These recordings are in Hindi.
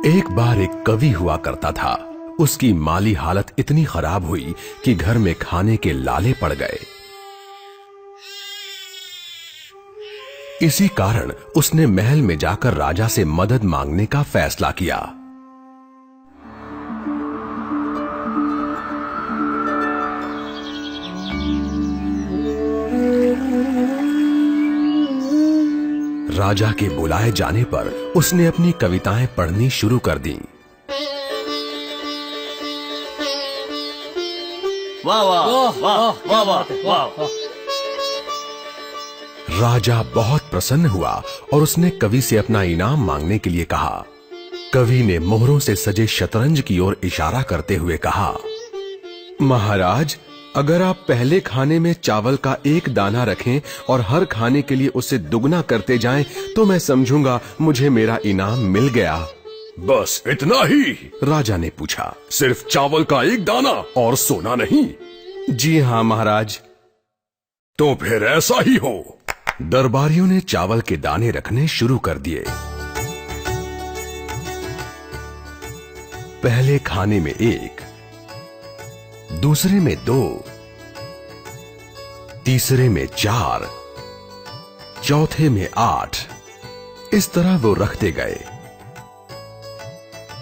एक बार एक कवि हुआ करता था। उसकी माली हालत इतनी खराब हुई कि घर में खाने के लाले पड़ गए। इसी कारण उसने महल में जाकर राजा से मदद मांगने का फैसला किया। राजा के बुलाए जाने पर उसने अपनी कविताएं पढ़नी शुरू कर दी। वाह वाह वाह वाह वाह वाह। राजा बहुत प्रसन्न हुआ और उसने कवि से अपना इनाम मांगने के लिए कहा। कवि ने मोहरों से सजे शतरंज की ओर इशारा करते हुए कहा, महाराज, अगर आप पहले खाने में चावल का एक दाना रखें और हर खाने के लिए उसे दुगना करते जाएं, तो मैं समझूंगा मुझे मेरा इनाम मिल गया। बस इतना ही? राजा ने पूछा। सिर्फ चावल का एक दाना और सोना नहीं? जी हाँ महाराज। तो फिर ऐसा ही हो। दरबारियों ने चावल के दाने रखने शुरू कर दिए। पहले खाने में 1, दूसरे में 2, तीसरे में 4, चौथे में 8। इस तरह वो रखते गए।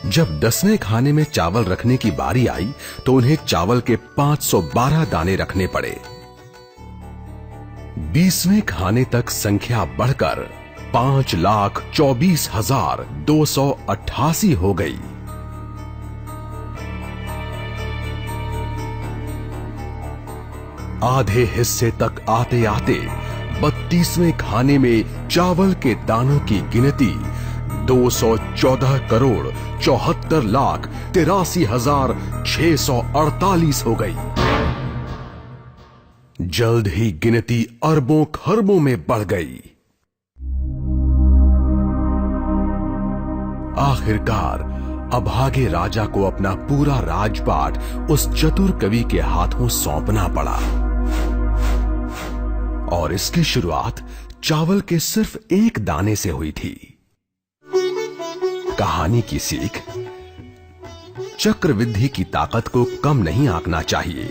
जब 10वें खाने में चावल रखने की बारी आई तो उन्हें चावल के 512 दाने रखने पड़े। 20वें खाने तक संख्या बढ़कर 5,24,288 हो गई। आधे हिस्से तक आते आते 32वें खाने में चावल के दानों की गिनती 214,74,83,648 हो गई। जल्द ही गिनती अरबों खरबों में बढ़ गई। आखिरकार अभागे राजा को अपना पूरा राजपाट उस चतुर कवि के हाथों सौंपना पड़ा। और इसकी शुरुआत चावल के सिर्फ एक दाने से हुई थी। कहानी की सीख, चक्रवृद्धि की ताकत को कम नहीं आंकना चाहिए।